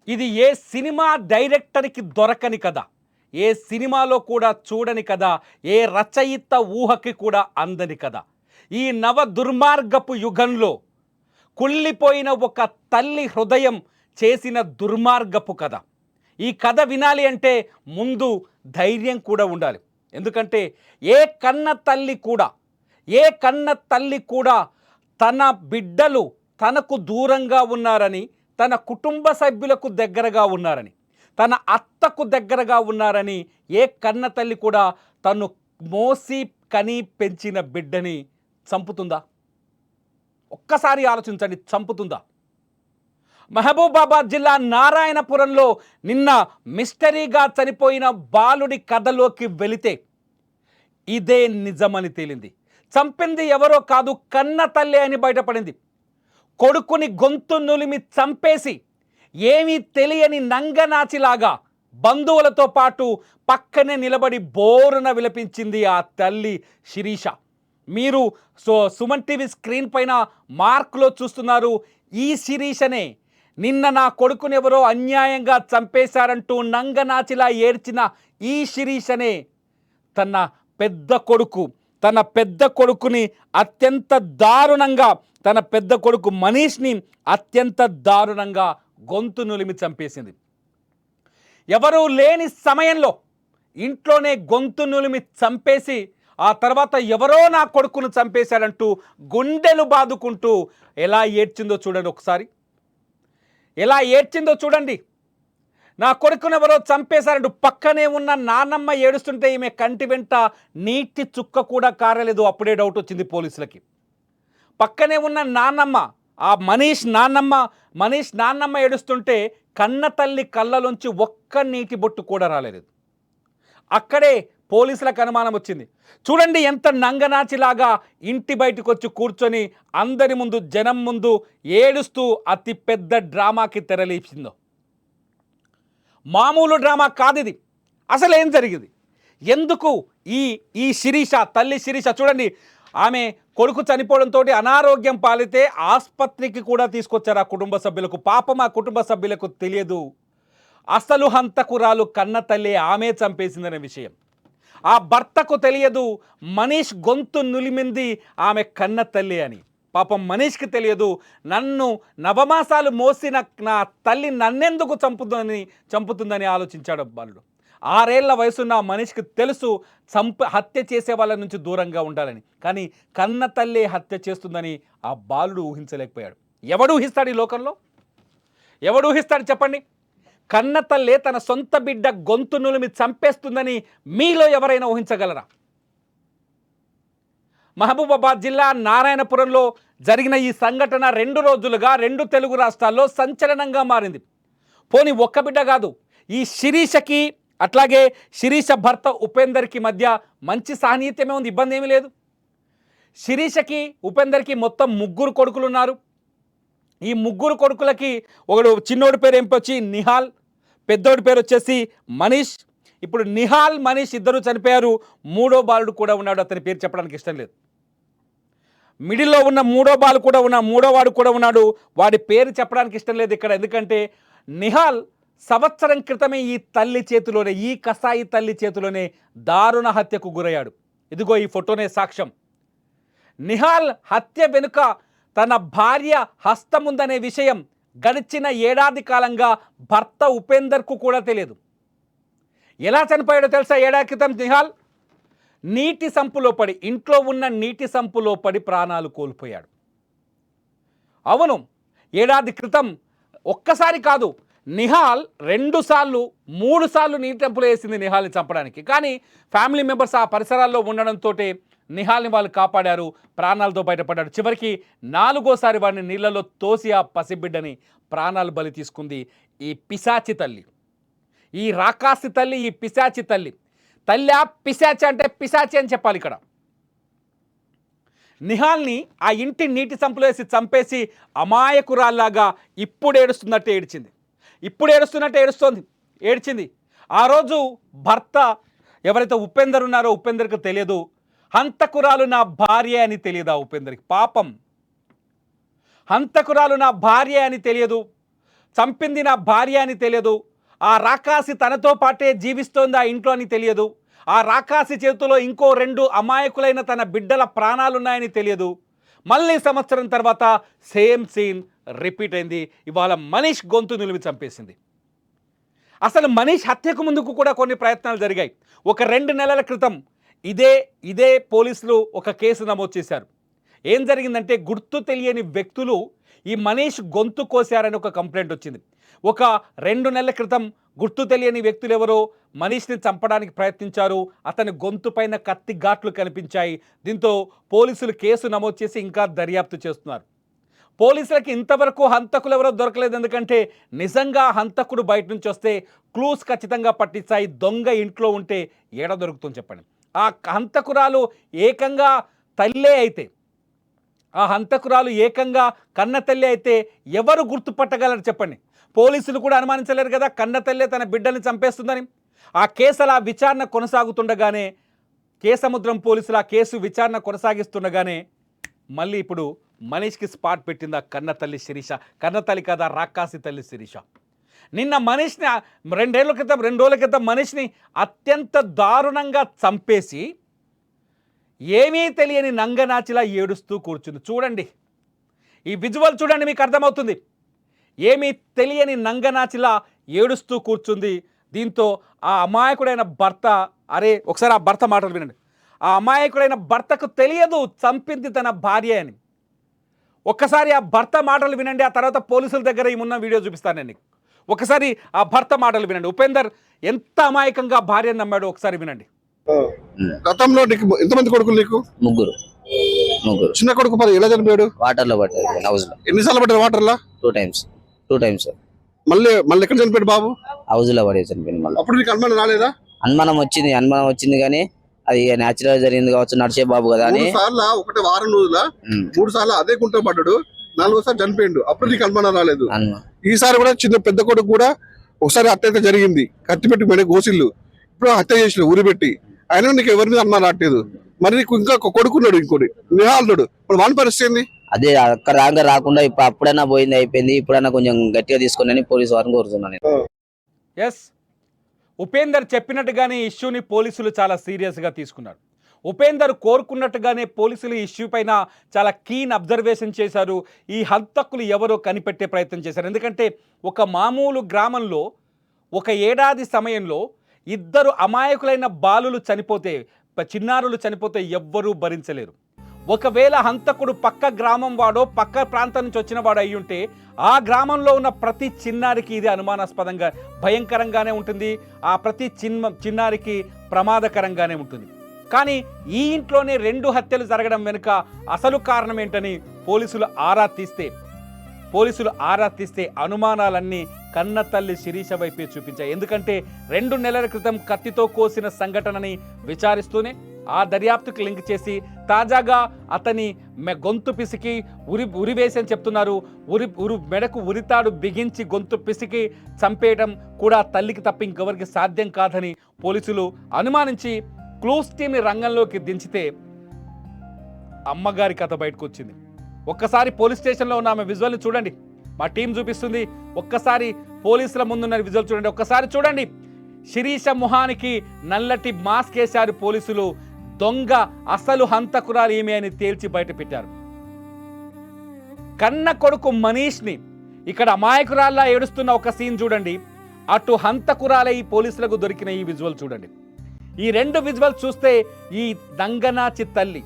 ఇది ఏ సినిమా డైరెక్టర్కి దొరకని కథ, ఏ సినిమాలో కూడా చూడని కథ, ఏ రచయిత ఊహకి కూడా అందని కథ. ఈ నవ దుర్మార్గపు యుగంలో కుళ్ళిపోయిన ఒక తల్లి హృదయం చేసిన దుర్మార్గపు కథ. ఈ కథ వినాలి అంటే ముందు ధైర్యం కూడా ఉండాలి. ఎందుకంటే ఏ కన్న తల్లి కూడా తన బిడ్డలు తనకు దూరంగా ఉన్నారని, తన కుటుంబ సభ్యులకు దగ్గరగా ఉన్నారని, తన అత్తకు దగ్గరగా ఉన్నారని ఏ కన్న తల్లి కూడా తను మోసి కని పెంచిన బిడ్డని చంపుతుందా? ఒక్కసారి ఆలోచించండి, చంపుతుందా? మహబూబాబాద్ జిల్లా నారాయణపురంలో నిన్న మిస్టరీగా చనిపోయిన బాలుడి కథలోకి వెళితే ఇదే నిజమని తేలింది. చంపింది ఎవరో కాదు, కన్న తల్లి అని బయటపడింది. కొడుకుని గొంతు నులిమి చంపేసి ఏమీ తెలియని నంగనాచిలాగా బంధువులతో పాటు పక్కనే నిలబడి బోరున విలపించింది ఆ తల్లి శిరీష. మీరు సుమన్ టీవీ స్క్రీన్ పైన మార్క్లో చూస్తున్నారు. ఈ శిరీషనే నిన్న నా కొడుకునెవరో అన్యాయంగా చంపేశారంటూ నంగనాచిలా ఏడ్చిన ఈ శిరీషనే తన పెద్ద కొడుకుని అత్యంత దారుణంగా, తన పెద్ద కొడుకు మనీష్ని అత్యంత దారుణంగా గొంతు నులిమి చంపేసింది. ఎవరూ లేని సమయంలో ఇంట్లోనే గొంతు నులిమి చంపేసి ఆ తర్వాత ఎవరో నా కొడుకును చంపేశాడంటూ గుండెలు బాదుకుంటూ ఎలా ఏడ్చిందో చూడండి. ఒకసారి ఎలా ఏడ్చిందో చూడండి. నా కొడుకునెవరో చంపేశారంటూ పక్కనే ఉన్న నాన్నమ్మ ఏడుస్తుంటే ఈమె కంటి వెంట నీటి చుక్క కూడా కారలేదు. అప్పుడే డౌట్ వచ్చింది పోలీసులకి. పక్కనే ఉన్న నాన్నమ్మ, ఆ మనీష్ నాన్నమ్మ ఏడుస్తుంటే కన్న తల్లి కళ్ళలోంచి ఒక్క నీటి బొట్టు కూడా రాలేదు. అక్కడే పోలీసులకు అనుమానం వచ్చింది. చూడండి ఎంత నంగనాచిలాగా ఇంటి బయటకు వచ్చి కూర్చొని అందరి ముందు, జనం ముందు ఏడుస్తూ అతి పెద్ద డ్రామాకి తెరలేపిందో. మామూలు డ్రామా కాదు ఇది. అసలు ఏం జరిగింది? ఎందుకు ఈ శిరీష, తల్లి శిరీష చూడండి, ఆమె కొడుకు చనిపోవడంతో అనారోగ్యం పాలితే ఆసుపత్రికి కూడా తీసుకొచ్చారు ఆ కుటుంబ సభ్యులకు. పాపం ఆ కుటుంబ సభ్యులకు తెలియదు అసలు హంతకురాలు కన్న తల్లి ఆమె చంపేసిందనే విషయం. ఆ భర్తకు తెలియదు మనీష్ గొంతు నులిమింది ఆమె కన్న తల్లి అని. పాపం మనీష్కి తెలియదు నన్ను నవమాసాలు మోసిన నా తల్లి నన్నెందుకు చంపుతుందని ఆలోచించాడు బాలుడు. 6 ఏళ్ల వయసున్న మనీష్కి తెలుసు హత్య చేసే వాళ్ళ నుంచి దూరంగా ఉండాలని. కానీ కన్న తల్లి హత్య చేస్తుందని ఆ బాలుడు ఊహించలేకపోయాడు. ఎవడు ఊహిస్తాడు ఈ లోకంలో? ఎవడు ఊహిస్తాడు చెప్పండి? కన్న తల్లే తన సొంత బిడ్డ గొంతు నులిమి చంపేస్తుందని మీలో ఎవరైనా ఊహించగలరా? మహబూబాబాద్ జిల్లా నారాయణపురంలో జరిగిన ఈ సంఘటన 2 రోజులుగా 2 తెలుగు రాష్ట్రాల్లో సంచలనంగా మారింది. పోనీ ఒక్క బిడ్డ కాదు, ఈ శిరీషకి అట్లాగే శిరీష భర్త ఉపేందర్కి మధ్య మంచి సాన్నిహిత్యమే ఉంది, ఇబ్బంది ఏమీ లేదు. శిరీషకి ఉపేందర్కి మొత్తం 3 కొడుకులు ఉన్నారు. ఈ 3 కొడుకులకి ఒకడు చిన్నోడి పేరు వచ్చి నిహాల్, పెద్దోడి పేరు వచ్చేసి మనీష్. ఇప్పుడు నిహాల్, మనీష్ ఇద్దరు చనిపోయారు. 3వ బాలుడు కూడా ఉన్నాడు, అతని పేరు చెప్పడానికి ఇష్టం లేదు. మిడిల్లో ఉన్న 3వ బాలు కూడా 3వ వాడు కూడా ఉన్నాడు, వాడి పేరు చెప్పడానికి ఇష్టం లేదు ఇక్కడ. ఎందుకంటే నిహాల్ సంవత్సరం క్రితమే ఈ తల్లి చేతిలోనే, ఈ కసాయి తల్లి చేతిలోనే దారుణ హత్యకు గురయ్యాడు. ఇదిగో ఈ ఫోటోనే సాక్ష్యం. నిహాల్ హత్య వెనుక తన భార్య హస్తముందనే విషయం గడిచిన 1 ఏడాది కాలంగా భర్త ఉపేందర్కు కూడా తెలియదు. ఎలా చనిపోయాడో తెలుసా? 1 ఏడాది క్రితం నిహాల్ నీటి సంపులో పడి, ఇంట్లో ఉన్న నీటి సంపులో పడి ప్రాణాలు కోల్పోయాడు. అవును, 1 ఏడాది క్రితం ఒక్కసారి కాదు, నిహాల్ 2 సార్లు 3 సార్లు నీటి సంపులో వేసింది నిహాల్ని చంపడానికి. కానీ ఫ్యామిలీ మెంబర్స్ ఆ పరిసరాల్లో ఉండడంతో నిహాల్ని వాళ్ళు కాపాడారు, ప్రాణాలతో బయటపడ్డాడు. చివరికి 4వసారి వాడిని నీళ్ళలో తోసి ఆ పసిబిడ్డని ప్రాణాలు బలి తీసుకుంది ఈ పిశాచి తల్లి, ఈ రాకాసి తల్లి, ఈ పిశాచి తల్లి. తల్లి ఆ పిశాచి అంటే పిశాచి అని చెప్పాలి ఇక్కడ. నిహాల్ని ఆ ఇంటి నీటి సంపులో వేసి చంపేసి అమాయకురాల్లాగా ఇప్పుడు ఏడుస్తుంది. ఆ రోజు భర్త ఎవరైతే ఉపేందర్ ఉన్నారో ఉపేందర్కి తెలియదు హంతకురాలు నా భార్య అని తెలియదు. ఆ ఉపేందర్కి పాపం హంతకురాలు నా భార్య అని తెలియదు. చంపింది నా భార్య అని తెలియదు, ఆ రాకాసి తనతో పాటే జీవిస్తోంది ఆ ఇంట్లో అని తెలియదు, ఆ రాకాసి చేతిలో ఇంకో 2 అమాయకులైన తన బిడ్డల ప్రాణాలున్నాయని తెలియదు. మళ్ళీ సంవత్సరం తర్వాత సేమ్ సీన్ రిపీట్ అయింది. ఇవాళ మనీష్ గొంతు నిలిమి చంపేసింది. అసలు మనీష్ హత్యకు ముందుకు కూడా కొన్ని ప్రయత్నాలు జరిగాయి. ఒక 2 నెలల క్రితం ఇదే పోలీసులు ఒక కేసు నమోదు చేశారు. ఏం జరిగిందంటే గుర్తు తెలియని వ్యక్తులు ఈ మనీష్ గొంతు కోశారని ఒక కంప్లైంట్ వచ్చింది. ఒక 2 నెలల క్రితం గుర్తు తెలియని వ్యక్తులు ఎవరో మనీష్ని చంపడానికి ప్రయత్నించారు. అతని గొంతు పైన కత్తి ఘాట్లు కనిపించాయి. దీంతో పోలీసులు కేసు నమోదు చేసి ఇంకా దర్యాప్తు చేస్తున్నారు. పోలీసులకి ఇంతవరకు హంతకులు ఎవరో దొరకలేదు. ఎందుకంటే నిజంగా హంతకుడు బయట నుంచి వస్తే క్లూస్ ఖచ్చితంగా పట్టిస్తాయి. దొంగ ఇంట్లో ఉంటే ఏడ దొరుకుతుంది చెప్పండి. ఆ హంతకురాలు ఏకంగా తల్లే అయితే, ఆ హంతకురాలు ఏకంగా కన్న తల్లి అయితే ఎవరు గుర్తుపట్టగలరు చెప్పండి? పోలీసులు కూడా అనుమానించలేరు కదా కన్న తల్లే తన బిడ్డల్ని చంపేస్తుందని. ఆ కేసు అలా విచారణ కొనసాగుతుండగానే, కేసముద్రం పోలీసులు ఆ కేసు విచారణ కొనసాగిస్తుండగానే మళ్ళీ ఇప్పుడు మనీష్కి స్పాట్ పెట్టింది ఆ కన్న తల్లి శిరీష. కన్న తల్లి కదా, రాకాసి తల్లి శిరీష. నిన్న మనీష్ని 2 రోజుల క్రితం మనీష్ని అత్యంత దారుణంగా చంపేసి ఏమీ తెలియని నంగనాచిలా ఏడుస్తూ కూర్చుంది. చూడండి, ఈ విజువల్ చూడండి, మీకు అర్థమవుతుంది. ఏమీ తెలియని నంగనాచిలా ఏడుస్తూ కూర్చుంది. దీంతో ఆ అమాయకుడైన భర్త, ఒకసారి ఆ భర్త మాటలు వినండి. ఆ అమాయకుడైన భర్తకు తెలియదు చంపింది తన భార్య అని. ఒక్కసారి ఆ భర్త మాటలు వినండి. ఆ తర్వాత పోలీసుల దగ్గర ఈ మున్న వీడియో చూపిస్తాను నేను. ఒకసారి ఆ భర్త మాటలు వినండి. ఉపేందర్ ఎంత అమాయకంగా భార్యను నమ్మాడు ఒకసారి వినండి. గతంలో నీకు ఎంతమంది కొడుకులు? నీకు ముగ్గురు. చిన్న కొడుకు ఎలా చనిపోయాడు? వాటర్ లో పడ్డాడు, హౌస్ లో. ఎన్నిసార్లు పడ్డాడు వాటర్ లో? 2 టైమ్స్. మళ్ళీ ఎక్కడ చనిపోయాడు బాబు? హౌస్ లో పడే చనిపోయింది. మళ్ళీ అప్పుడు నీకు అనుమానం రాలేదా? అనుమానం వచ్చింది కానీ అది న్యాచురల్ జరిగింది కావచ్చు, నడిచే బాబు కదా అని. 3 సార్లు ఒకటి వారం రోజుల 3 సార్లు అదే గుంట పడ్డాడు, 4వసారి చనిపోయిండు. అప్పుడు నీకు అనుమానం రాలేదు? ఈసారి కూడా పెద్ద కొడుకు కూడా ఒకసారి హత్య అయితే జరిగింది, కత్తి పెట్టి మెడ కోసిల్లు. ఇప్పుడు హత్య చేసిన ఊరి పెట్టి, అయినా నీకు ఎవరి మీద అనుమానం రావట్లేదు. మరి నీకు ఇంకా కొడుకున్నాడు, ఇంకోటి నిహాలుడు. ఇప్పుడు వాని పరిస్థితి ఏంది? అదే అక్కడ రాకుండా ఇప్పుడు అప్పుడైనా పోయింది, అయిపోయింది. ఇప్పుడైనా కొంచెం గట్టిగా తీసుకుని పోలీసు వారిని కోరుతున్నాను. ఎస్, ఉపేందర్ చెప్పినట్టుగానే ఇష్యూని పోలీసులు చాలా సీరియస్గా తీసుకున్నారు. ఉపేందర్ కోరుకున్నట్టుగానే పోలీసులు ఈ ఇష్యూ పైన చాలా కీన్ అబ్జర్వేషన్ చేశారు. ఈ హంతకులు ఎవరో కనిపెట్టే ప్రయత్నం చేశారు. ఎందుకంటే ఒక మామూలు గ్రామంలో 1 ఏడాది సమయంలో 2 అమాయకులైన బాలులు చనిపోతే, చిన్నారులు చనిపోతే ఎవ్వరూ భరించలేరు. ఒకవేళ హంతకుడు పక్క గ్రామం వాడో పక్క ప్రాంతం నుంచి వచ్చిన వాడు అయి ఉంటే ఆ గ్రామంలో ఉన్న ప్రతి చిన్నారికి ఇది అనుమానాస్పదంగా భయంకరంగానే ఉంటుంది. ఆ ప్రతి చిన్నారికి ప్రమాదకరంగానే ఉంటుంది. కానీ ఈ ఇంట్లోనే 2 హత్యలు జరగడం వెనుక అసలు కారణం ఏంటని పోలీసులు ఆరా తీస్తే అనుమానాలన్నీ కన్న తల్లి శిరీష వైపే చూపించాయి. ఎందుకంటే 2 నెలల క్రితం కత్తితో కోసిన సంఘటనని విచారిస్తూనే ఆ దర్యాప్తుకి లింక్ చేసి తాజాగా అతని గొంతు పిసికి ఉరివేసి అని చెప్తున్నారు. మెడకు ఉరితాడు బిగించి గొంతు పిసికి చంపేయడం కూడా తల్లికి తప్ప ఇంకెవరికి సాధ్యం కాదని పోలీసులు అనుమానించి క్లూస్ టీమ్ని రంగంలోకి దించితే అమ్మగారి కథ బయటకు వచ్చింది. ఒక్కసారి పోలీస్ స్టేషన్లో ఉన్న ఆమె విజువల్ని చూడండి, మా టీం చూపిస్తుంది. ఒక్కసారి పోలీసుల ముందున్న విజువల్ చూడండి. ఒక్కసారి చూడండి, శిరీష మొహానికి నల్లటి మాస్క్ వేశారు పోలీసులు. దొంగ అసలు హంతకురాలు ఏమి అని తేల్చి బయట పెట్టారు. కన్న కొడుకు మనీష్ని ఇక్కడ అమాయకురాల్లా ఏడుస్తున్న ఒక సీన్ చూడండి, అటు హంతకురాలే ఈ పోలీసులకు దొరికిన ఈ విజువల్ చూడండి. ఈ 2 విజువల్ చూస్తే ఈ దంగనాచి తల్లి,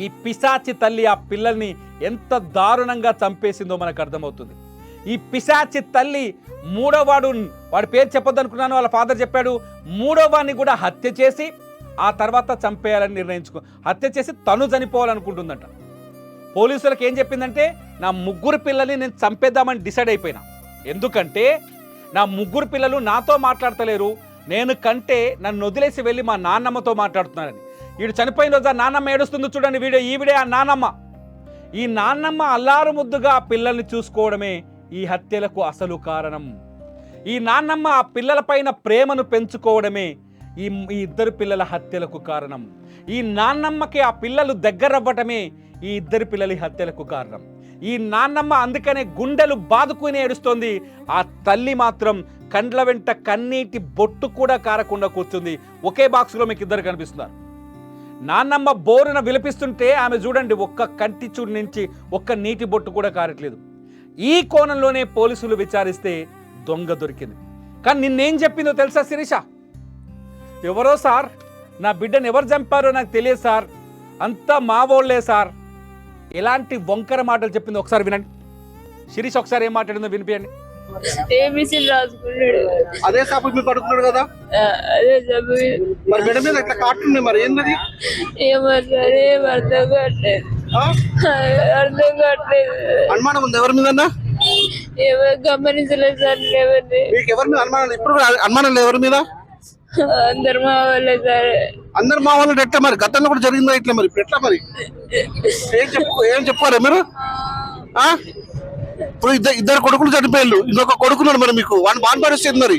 ఈ పిశాచి తల్లి ఆ పిల్లల్ని ఎంత దారుణంగా చంపేసిందో మనకు అర్థమవుతుంది. ఈ పిశాచి తల్లి వాడి పేరు చెప్పొద్దనుకున్నాను, వాళ్ళ ఫాదర్ చెప్పాడు, 3వ వాడిని కూడా హత్య చేసి ఆ తర్వాత చంపేయాలని హత్య చేసి తను చనిపోవాలనుకుంటుందంట. పోలీసులకు ఏం చెప్పిందంటే, నా 3 పిల్లల్ని నేను చంపేద్దామని డిసైడ్ అయిపోయినా, ఎందుకంటే నా 3 పిల్లలు నాతో మాట్లాడతలేరు, నేను కంటే నన్ను వదిలేసి వెళ్ళి మా నాన్నమ్మతో మాట్లాడుతున్నానని. వీడు చనిపోయిన రోజు ఆ నాన్నమ్మ ఏడుస్తుంది చూడండి వీడియో. ఈవిడే ఆ నాన్నమ్మ. ఈ నాన్నమ్మ అల్లారు ముద్దుగా ఆ పిల్లల్ని చూసుకోవడమే ఈ హత్యలకు అసలు కారణం. ఈ నాన్నమ్మ ఆ పిల్లలపైన ప్రేమను పెంచుకోవడమే ఈ 2 పిల్లల హత్యలకు కారణం. ఈ నాన్నమ్మకి ఆ పిల్లలు దగ్గరవ్వటమే ఈ 2 పిల్లల హత్యలకు కారణం. ఈ నాన్నమ్మ అందుకనే గుండెలు బాదుకుని ఏడుస్తోంది. ఆ తల్లి మాత్రం కండ్ల వెంట కన్నీటి బొట్టు కూడా కారకుండా కూర్చుంది. ఒకే బాక్స్లో మీకు ఇద్దరు కనిపిస్తున్నారు. నాన్నమ్మ బోరున విలపిస్తుంటే ఆమె చూడండి ఒక్క కంటి చూడు నుంచి ఒక్క నీటి బొట్టు కూడా కారట్లేదు. ఈ కోణంలోనే పోలీసులు విచారిస్తే దొంగ దొరికింది. కానీ నిన్నేం చెప్పిందో తెలుసా శిరీష? ఎవరో సార్, నా బిడ్డను ఎవరు చంపారో నాకు తెలియదు సార్, అంతా మా వాళ్ళే సార్, ఎలాంటి వంకర మాటలు చెప్పిందో ఒకసారి వినండి. శిరీష్ ఒకసారి ఏం మాట్లాడిందో వినిపించండి. ఏబిసిలు రాసుకున్నాడు. అదే సాపు మీరు పడుకున్నాడు కదా, అదే చెప్పు. మరి మెడ మీద ఇట్లా కాటుంది, మరి ఏంటది? ఏమన్నారు ఏం అర్థం కావట్లేదు, అర్థం కావట్లేదు. అనుమానం ఉంది ఎవరి మీద? ఏమో గమనించలేదు సార్. ఎవరిని మీకు ఎవరి మీద అనుమానం? ఇప్పుడు అనుమానం లేదు ఎవరి మీద? అందరు మా వాళ్ళే సార్. అందరు మా వాళ్ళు ఎట్లా మరి? గతంలో కూడా జరిగిందా ఇట్లా? మరి ఇప్పుడు ఎట్లా మరి? ఏం చెప్పుకోరా మీరు? ఇప్పుడు ఇద్దరు కొడుకులు చనిపోయారు, ఇంకొక కొడుకున్నాడు, మరి మీకు వాడిని బాగా పరిస్థితి మరి.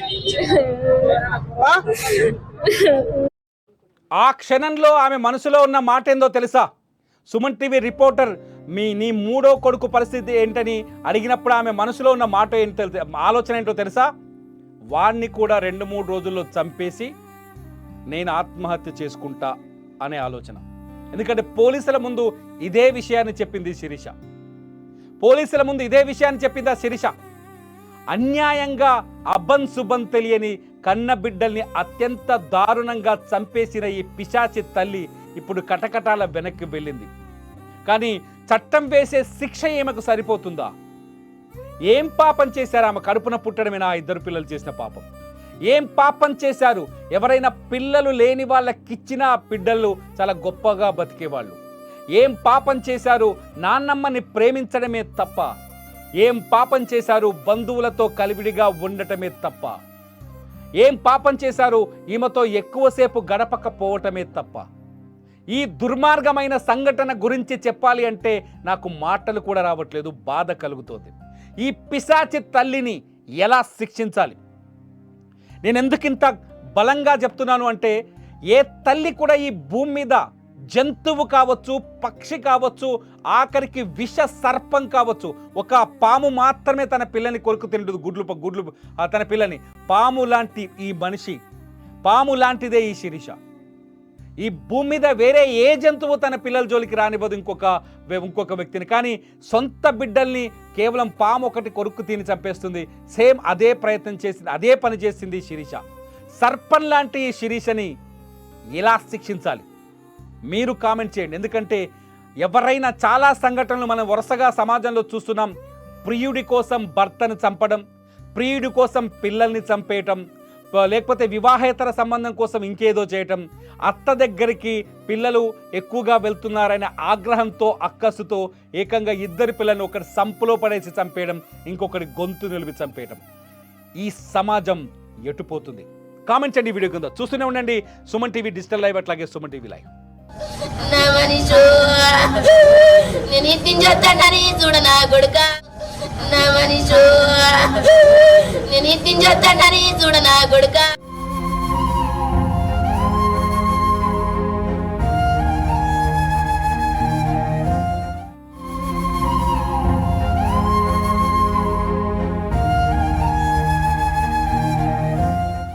ఆ క్షణంలో ఆమె మనసులో ఉన్న మాట ఏందో తెలుసా? సుమన్ టీవీ రిపోర్టర్ నీ మూడో కొడుకు పరిస్థితి ఏంటని అడిగినప్పుడు ఆమె మనసులో ఉన్న మాట ఏంటో ఆలోచన ఏంటో తెలుసా? వాడిని కూడా 2-3 రోజుల్లో చంపేసి నేను ఆత్మహత్య చేసుకుంటా అనే ఆలోచన. ఎందుకంటే పోలీసుల ముందు ఇదే విషయాన్ని చెప్పింది శిరీష. పోలీసుల ముందు ఇదే విషయాన్ని చెప్పిందా శిరీష? అన్యాయంగా అబ్బన్ సుబ్బన్ తెలియని కన్న బిడ్డల్ని అత్యంత దారుణంగా చంపేసిన ఈ పిశాచి తల్లి ఇప్పుడు కటకటాల వెనక్కి వెళ్ళింది. కానీ చట్టం వేసే శిక్ష ఈమెకు సరిపోతుందా? ఏం పాపం చేశారు? ఆమె కడుపున పుట్టడమేనా ఇద్దరు పిల్లలు చేసిన పాపం? ఏం పాపం చేశారు? ఎవరైనా పిల్లలు లేని వాళ్ళకిచ్చిన బిడ్డలు చాలా గొప్పగా బతికేవాళ్ళు. ఏం పాపం చేశారు? నాన్నమ్మని ప్రేమించడమే తప్ప. ఏం పాపం చేశారు? బంధువులతో కలివిడిగా ఉండటమే తప్ప. ఏం పాపం చేశారు? ఈమెతో ఎక్కువసేపు గడపకపోవటమే తప్ప. ఈ దుర్మార్గమైన సంఘటన గురించి చెప్పాలి అంటే నాకు మాటలు కూడా రావట్లేదు, బాధ కలుగుతోంది. ఈ పిశాచి తల్లిని ఎలా శిక్షించాలి? నేను ఎందుకింత బలంగా చెప్తున్నాను అంటే, ఏ తల్లి కూడా ఈ భూమి మీద జంతువు కావచ్చు, పక్షి కావచ్చు, ఆఖరికి విష సర్పం కావచ్చు, ఒక పాము మాత్రమే తన పిల్లని కొరుకు తింటుంది, గుడ్లు తన పిల్లని. పాము లాంటి ఈ మనిషి, పాము లాంటిదే ఈ శిరీష. ఈ భూమి మీద వేరే ఏ జంతువు తన పిల్లల జోలికి రానివ్వదు ఇంకొక వ్యక్తిని. కానీ సొంత బిడ్డల్ని కేవలం పాము ఒకటి కొరుక్కు తిని చంపేస్తుంది. సేమ్ అదే ప్రయత్నం చేసింది, అదే పని చేసింది శిరీష. సర్పం లాంటి ఈ శిరీషని ఎలా శిక్షించాలి? మీరు కామెంట్ చేయండి. ఎందుకంటే ఎవరైనా చాలా సంఘటనలు మనం వరుసగా సమాజంలో చూస్తున్నాం. ప్రియుడి కోసం భర్తను చంపడం, ప్రియుడి కోసం పిల్లల్ని చంపేయటం, లేకపోతే వివాహేతర సంబంధం కోసం ఇంకేదో చేయటం, అత్త దగ్గరికి పిల్లలు ఎక్కువగా వెళ్తున్నారనే ఆగ్రహంతో అక్కసుతో ఏకంగా ఇద్దరు పిల్లల్ని ఒకటి సంపులో పడేసి చంపేయడం, ఇంకొకటి గొంతు నిలిపి చంపేయడం. ఈ సమాజం ఎటుపోతుంది? కామెంట్ చేయండి వీడియో కింద. చూస్తూనే ఉండండి సుమన్ టీవీ డిజిటల్ లైవ్, అట్లాగే సుమన్ టీవీ లైవ్. చూడనా కొడుక నా మనీషు నేను చూడనా కొడుక.